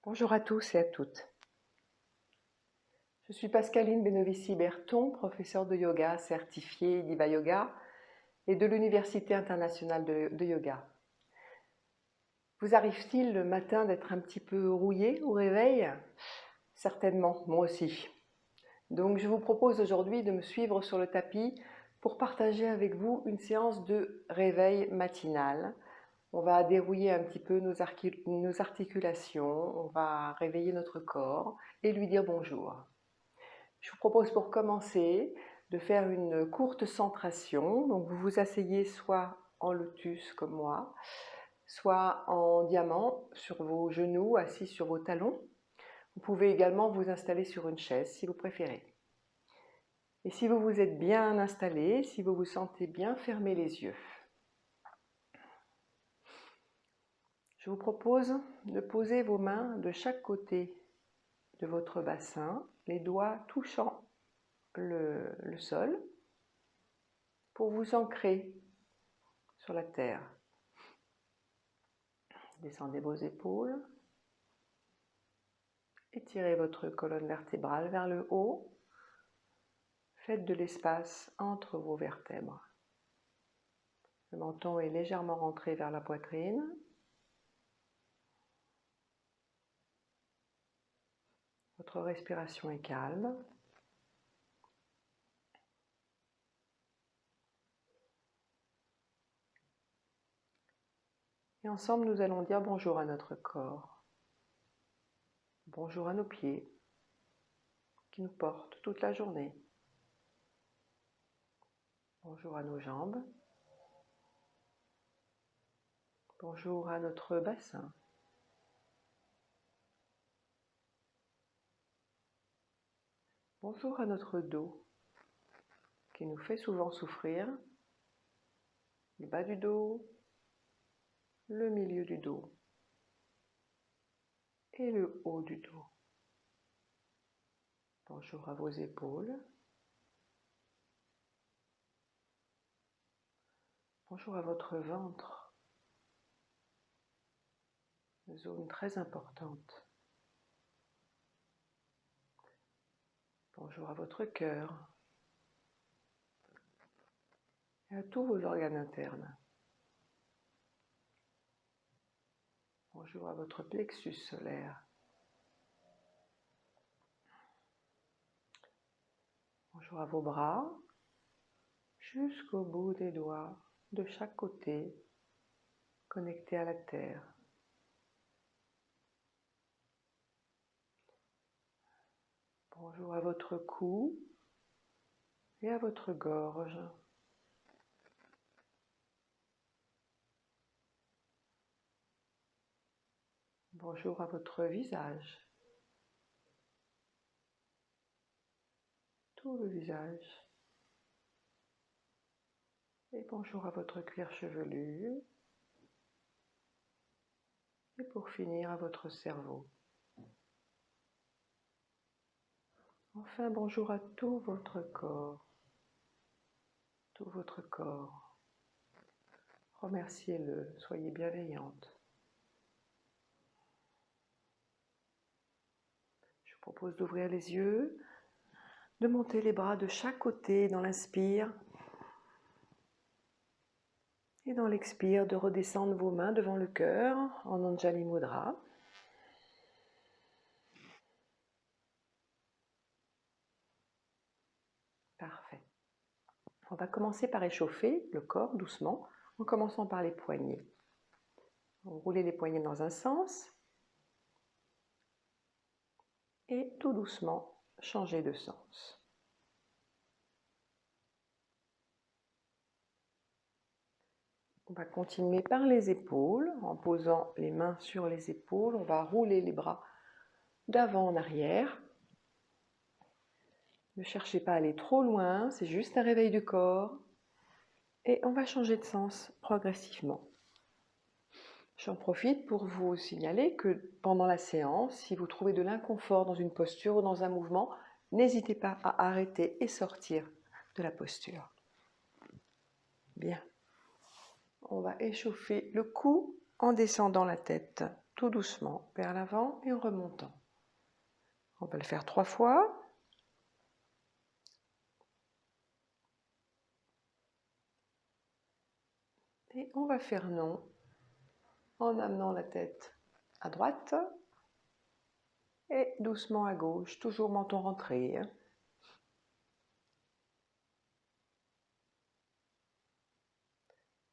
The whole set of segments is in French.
Bonjour à tous et à toutes. Je suis Pascaline Benovici-Berton, professeure de yoga certifiée Diva Yoga et de l'Université internationale de yoga. Vous arrive-t-il le matin d'être un petit peu rouillé au réveil? Certainement, moi aussi. Donc je vous propose aujourd'hui de me suivre sur le tapis pour partager avec vous une séance de réveil matinal. On va dérouiller un petit peu nos articulations, on va réveiller notre corps et lui dire bonjour. Je vous propose pour commencer de faire une courte centration. Donc vous vous asseyez soit en lotus comme moi, soit en diamant sur vos genoux, assis sur vos talons. Vous pouvez également vous installer sur une chaise si vous préférez. Et si vous vous êtes bien installé, si vous vous sentez bien, fermez les yeux. Je vous propose de poser vos mains de chaque côté de votre bassin, les doigts touchant le sol, pour vous ancrer sur la terre. Descendez vos épaules, étirez votre colonne vertébrale vers le haut, faites de l'espace entre vos vertèbres. Le menton est légèrement rentré vers la poitrine. Votre respiration est calme. Et ensemble, nous allons dire bonjour à notre corps. Bonjour à nos pieds qui nous portent toute la journée. Bonjour à nos jambes. Bonjour à notre bassin. Bonjour à notre dos qui nous fait souvent souffrir. Le bas du dos, le milieu du dos et le haut du dos. Bonjour à vos épaules. Bonjour à votre ventre, une zone très importante. Bonjour à votre cœur et à tous vos organes internes. Bonjour à votre plexus solaire. Bonjour à vos bras, jusqu'au bout des doigts, de chaque côté, connectés à la terre. Bonjour à votre cou et à votre gorge. Bonjour à votre visage, tout le visage. Et bonjour à votre cuir chevelu. Et pour finir, à votre cerveau. Enfin, bonjour à tout votre corps. Tout votre corps. Remerciez-le, soyez bienveillante. Je vous propose d'ouvrir les yeux, de monter les bras de chaque côté dans l'inspire. Et dans l'expire, de redescendre vos mains devant le cœur en Anjali Mudra. Parfait. On va commencer par échauffer le corps doucement, en commençant par les poignets. Vous roulez les poignets dans un sens et tout doucement changez de sens. On va continuer par les épaules, en posant les mains sur les épaules. On va rouler les bras d'avant en arrière. Ne cherchez pas à aller trop loin, c'est juste un réveil du corps. Et on va changer de sens progressivement. J'en profite pour vous signaler que pendant la séance, si vous trouvez de l'inconfort dans une posture ou dans un mouvement, n'hésitez pas à arrêter et sortir de la posture. Bien. On va échauffer le cou en descendant la tête tout doucement vers l'avant et en remontant. On va le faire 3 fois. Et on va faire non en amenant la tête à droite et doucement à gauche, toujours menton rentré.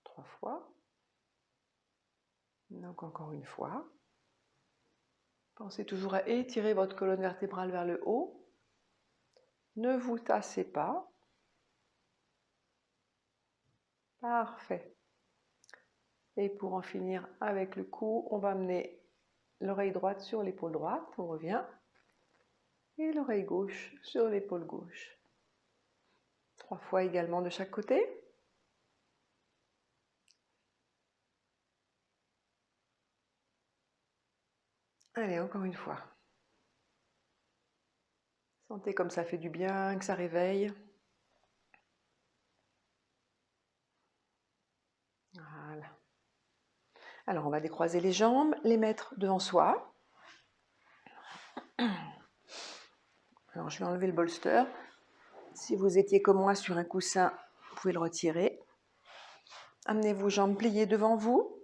3 fois. Donc encore une fois. Pensez toujours à étirer votre colonne vertébrale vers le haut. Ne vous tassez pas. Parfait. Et pour en finir avec le cou, on va amener l'oreille droite sur l'épaule droite. On revient. Et l'oreille gauche sur l'épaule gauche. 3 fois également de chaque côté. Allez, encore une fois. Sentez comme ça fait du bien, que ça réveille. Voilà. Alors, on va décroiser les jambes, les mettre devant soi. Alors, je vais enlever le bolster. Si vous étiez comme moi sur un coussin, vous pouvez le retirer. Amenez vos jambes pliées devant vous.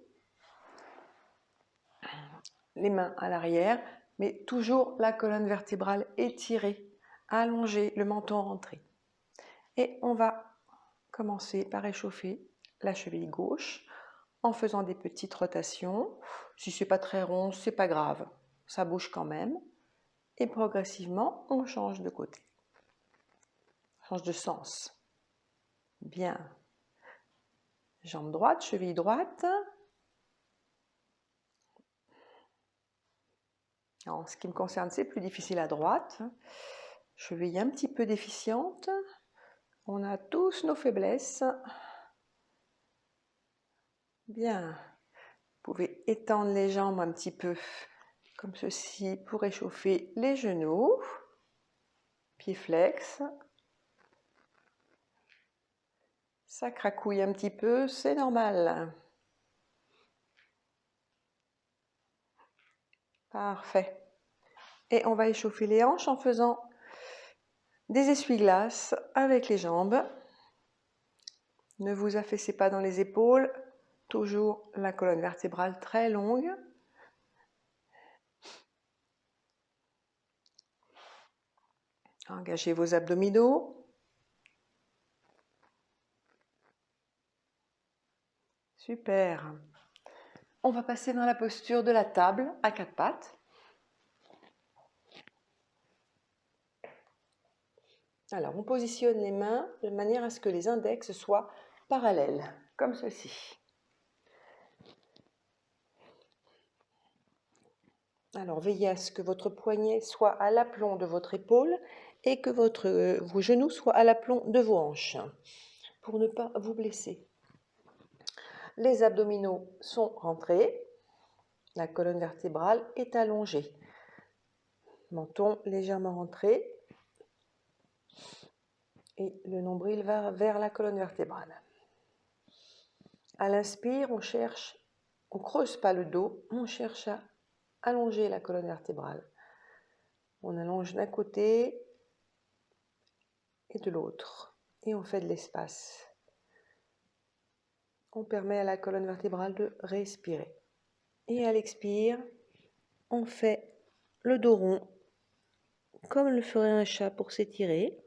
Les mains à l'arrière, mais toujours la colonne vertébrale étirée, allongée, le menton rentré. Et on va commencer par échauffer la cheville gauche en faisant des petites rotations. Si ce n'est pas très rond, ce n'est pas grave, ça bouge quand même. Et progressivement, on change de côté. Change de sens. Bien. Jambe droite, cheville droite. Alors, en ce qui me concerne, c'est plus difficile à droite. Cheville un petit peu déficiente. On a tous nos faiblesses. Bien. Vous pouvez étendre les jambes un petit peu comme ceci pour échauffer les genoux. Pieds flex. Ça cracouille un petit peu, c'est normal. Parfait. Et on va échauffer les hanches en faisant des essuie-glaces avec les jambes. Ne vous affaissez pas dans les épaules. Toujours la colonne vertébrale très longue. Engagez vos abdominaux. Super. On va passer dans la posture de la table à 4 pattes. Alors, on positionne les mains de manière à ce que les index soient parallèles, comme ceci. Alors, veillez à ce que votre poignet soit à l'aplomb de votre épaule et que vos genoux soient à l'aplomb de vos hanches, pour ne pas vous blesser. Les abdominaux sont rentrés, la colonne vertébrale est allongée. Menton légèrement rentré et le nombril va vers la colonne vertébrale. À l'inspire, on ne creuse pas le dos, on cherche à allonger la colonne vertébrale. On allonge d'un côté et de l'autre et on fait de l'espace. On permet à la colonne vertébrale de respirer. Et à l'expire, on fait le dos rond comme le ferait un chat pour s'étirer.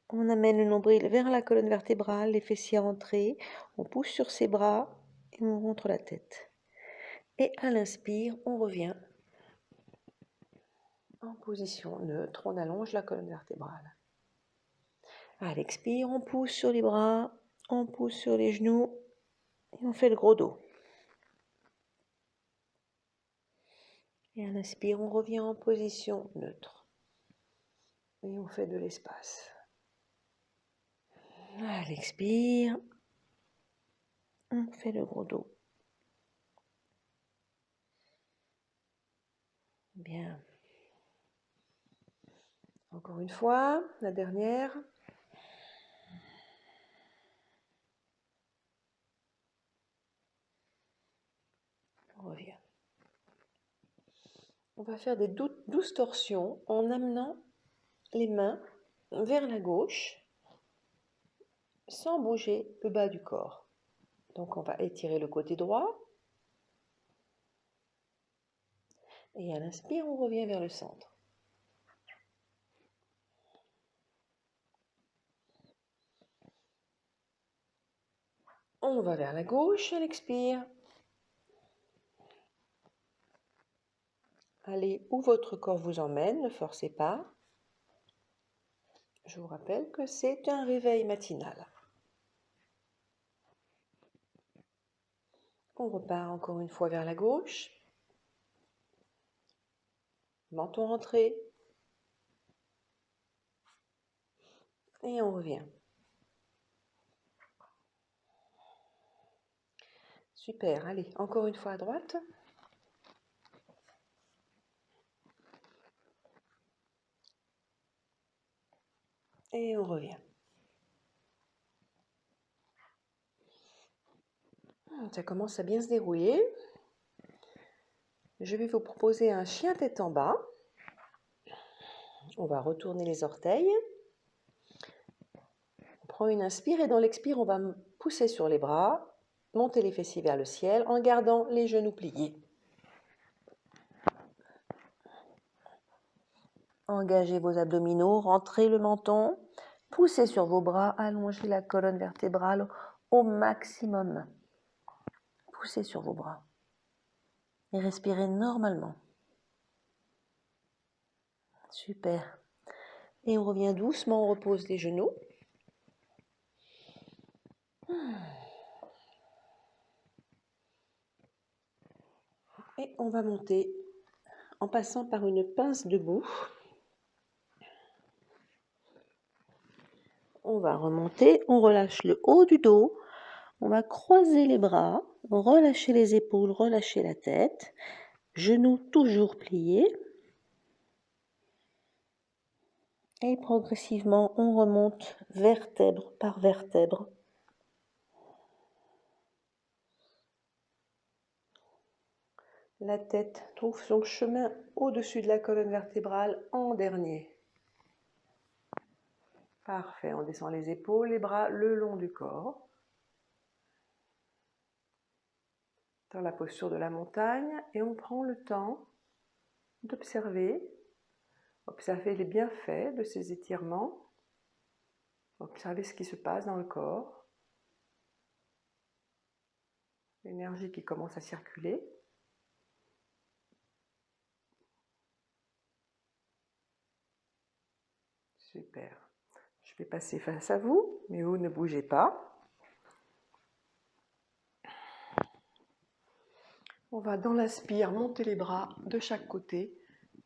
On amène le nombril vers la colonne vertébrale, les fessiers rentrés, on pousse sur ses bras et on rentre la tête. Et à l'inspire, on revient en position neutre, on allonge la colonne vertébrale. À l'expire, on pousse sur les bras, on pousse sur les genoux et on fait le gros dos. Et à l'inspire, on revient en position neutre et on fait de l'espace. À l'expire, on fait le gros dos. Bien. Encore une fois, la dernière. On revient. On va faire des douces torsions en amenant les mains vers la gauche sans bouger le bas du corps. Donc on va étirer le côté droit et à l'inspire, on revient vers le centre. On va vers la gauche à l'expire. Allez où votre corps vous emmène, ne forcez pas. Je vous rappelle que c'est un réveil matinal. On repart encore une fois vers la gauche. Menton rentré. Et on revient. Super, allez, encore une fois à droite. Et on revient. Ça commence à bien se dérouiller. Je vais vous proposer un chien tête en bas. On va retourner les orteils. On prend une inspire et dans l'expire, on va pousser sur les bras, monter les fessiers vers le ciel en gardant les genoux pliés. Engagez vos abdominaux, rentrez le menton, poussez sur vos bras, allongez la colonne vertébrale au maximum. Poussez sur vos bras et respirez normalement. Super. Et on revient doucement, on repose les genoux. Et on va monter en passant par une pince debout. On va remonter, on relâche le haut du dos, on va croiser les bras, relâcher les épaules, relâcher la tête, genoux toujours pliés. Et progressivement, on remonte vertèbre par vertèbre. La tête trouve son chemin au-dessus de la colonne vertébrale en dernier. Parfait, on descend les épaules, les bras le long du corps. Dans la posture de la montagne et on prend le temps d'observer les bienfaits de ces étirements, observer ce qui se passe dans le corps, l'énergie qui commence à circuler. Super. Je vais passer face à vous, mais vous ne bougez pas. On va dans l'inspire monter les bras de chaque côté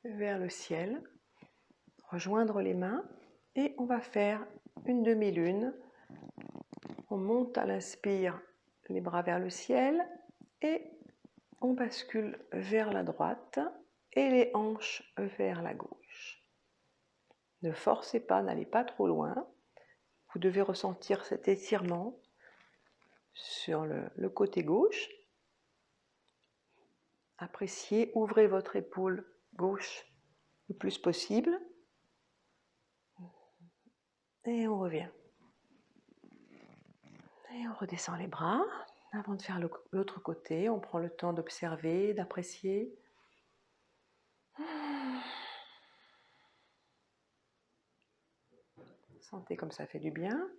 vers le ciel, rejoindre les mains et on va faire une demi-lune. On monte à l'inspire les bras vers le ciel et on bascule vers la droite et les hanches vers la gauche. Ne forcez pas, n'allez pas trop loin. Vous devez ressentir cet étirement sur le côté gauche. Appréciez, ouvrez votre épaule gauche le plus possible. Et on revient. Et on redescend les bras. Avant de faire l'autre côté, on prend le temps d'observer, d'apprécier. Sentez comme ça fait du bien.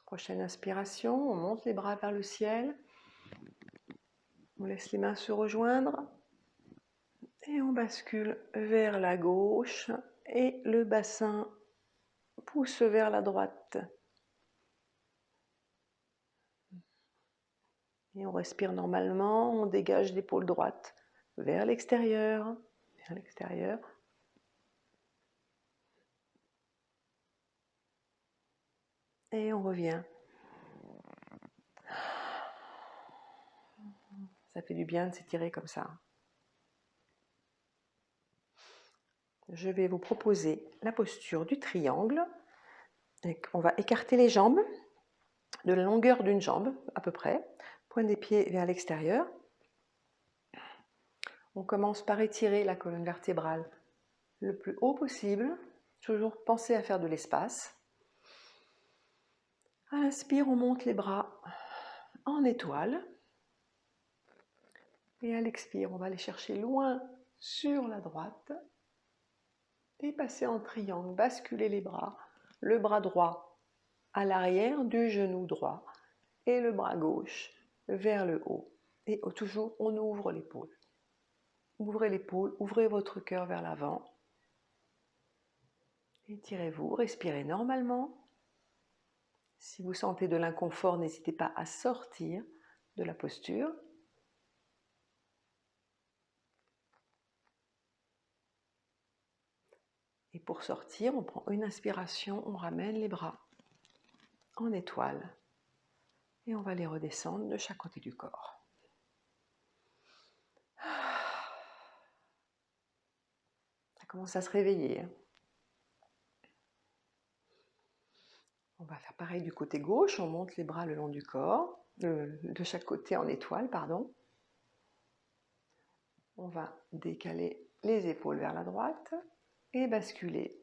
Prochaine inspiration, on monte les bras vers le ciel. On laisse les mains se rejoindre. Et on bascule vers la gauche. Et le bassin pousse vers la droite. Et on respire normalement, on dégage l'épaule droite vers l'extérieur. Vers l'extérieur. Et on revient. Ça fait du bien de s'étirer comme ça. Je vais vous proposer la posture du triangle. On va écarter les jambes de la longueur d'une jambe à peu près. Pointe des pieds vers l'extérieur. On commence par étirer la colonne vertébrale le plus haut possible. Toujours penser à faire de l'espace. À l'inspire, on monte les bras en étoile. Et à l'expire, on va les chercher loin sur la droite. Et passer en triangle, basculer les bras. Le bras droit à l'arrière du genou droit. Et le bras gauche vers le haut. Et toujours, on ouvre l'épaule. Ouvrez l'épaule, ouvrez votre cœur vers l'avant. Étirez-vous, respirez normalement. Si vous sentez de l'inconfort, n'hésitez pas à sortir de la posture. Et pour sortir, on prend une inspiration, on ramène les bras en étoile. Et on va les redescendre de chaque côté du corps. Ça commence à se réveiller. On va faire pareil du côté gauche, on monte les bras le long du corps, de chaque côté en étoile, pardon. On va décaler les épaules vers la droite et basculer.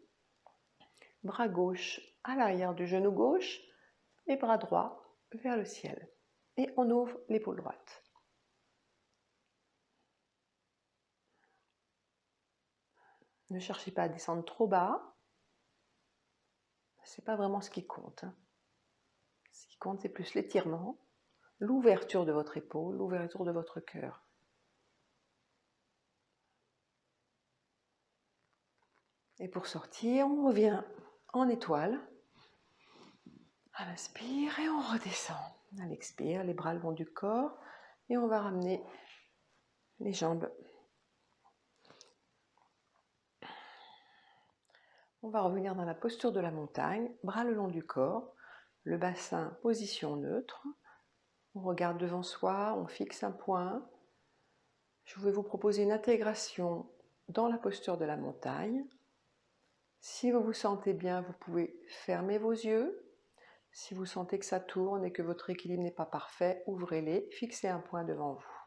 Bras gauche à l'arrière du genou gauche et bras droit vers le ciel. Et on ouvre l'épaule droite. Ne cherchez pas à descendre trop bas. Ce n'est pas vraiment ce qui compte. Ce qui compte, c'est plus l'étirement, l'ouverture de votre épaule, l'ouverture de votre cœur. Et pour sortir, on revient en étoile. À l'inspire et on redescend. À l'expire, les bras le long du corps et on va ramener les jambes. On va revenir dans la posture de la montagne, bras le long du corps, le bassin position neutre. On regarde devant soi, on fixe un point. Je vais vous proposer une intégration dans la posture de la montagne. Si vous vous sentez bien, vous pouvez fermer vos yeux. Si vous sentez que ça tourne et que votre équilibre n'est pas parfait, ouvrez-les, fixez un point devant vous.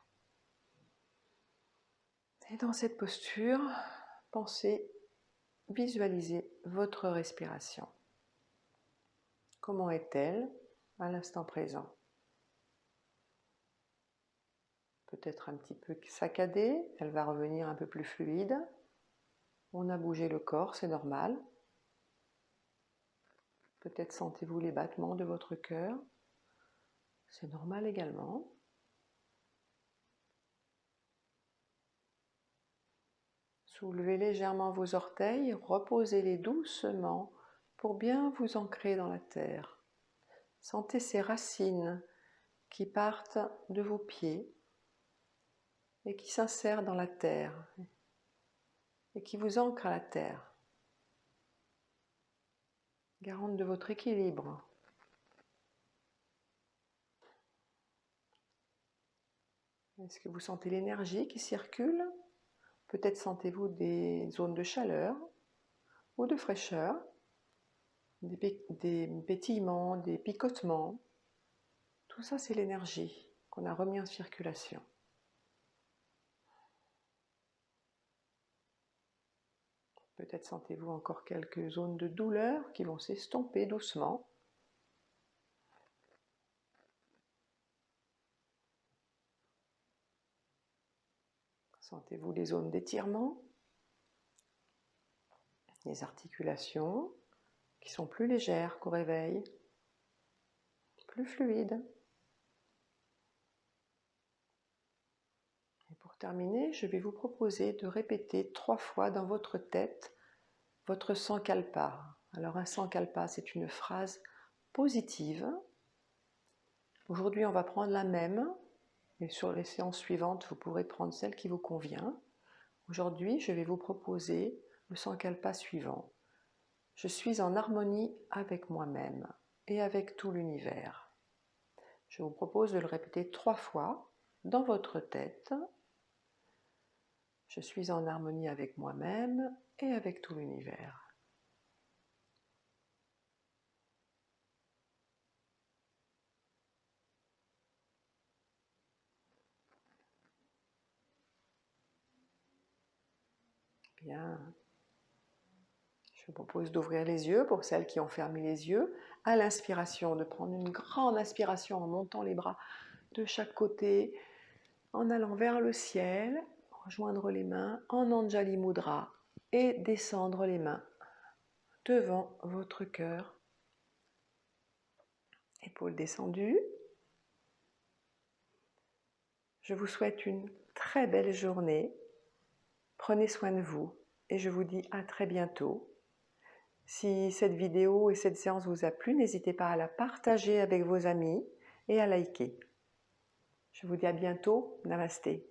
Et dans cette posture, pensez, visualisez votre respiration. Comment est-elle à l'instant présent? Peut-être un petit peu saccadée, elle va revenir un peu plus fluide. On a bougé le corps, c'est normal. Peut-être sentez-vous les battements de votre cœur. C'est normal également. Soulevez légèrement vos orteils, reposez-les doucement pour bien vous ancrer dans la terre. Sentez ces racines qui partent de vos pieds et qui s'insèrent dans la terre et qui vous ancrent à la terre. Garante de votre équilibre. Est-ce que vous sentez l'énergie qui circule? Peut-être sentez-vous des zones de chaleur ou de fraîcheur, des pétillements, des picotements. Tout ça, c'est l'énergie qu'on a remis en circulation. Peut-être sentez-vous encore quelques zones de douleur qui vont s'estomper doucement. Sentez-vous les zones d'étirement, les articulations qui sont plus légères qu'au réveil, plus fluides. Et pour terminer, je vais vous proposer de répéter 3 fois dans votre tête votre sankalpa. Alors un sankalpa, c'est une phrase positive. Aujourd'hui, on va prendre la même. Et sur les séances suivantes, vous pourrez prendre celle qui vous convient. Aujourd'hui, je vais vous proposer le sankalpa suivant. Je suis en harmonie avec moi-même et avec tout l'univers. Je vous propose de le répéter 3 fois dans votre tête. Je suis en harmonie avec moi-même et avec tout l'univers. bien. Je vous propose d'ouvrir les yeux pour celles qui ont fermé les yeux. À l'inspiration, de prendre une grande inspiration en montant les bras de chaque côté, en allant vers le ciel, rejoindre les mains en Anjali Mudra et descendre les mains devant votre cœur. Épaules descendues. Je vous souhaite une très belle journée. Prenez soin de vous et je vous dis à très bientôt. Si cette vidéo et cette séance vous a plu, n'hésitez pas à la partager avec vos amis et à liker. Je vous dis à bientôt. Namasté.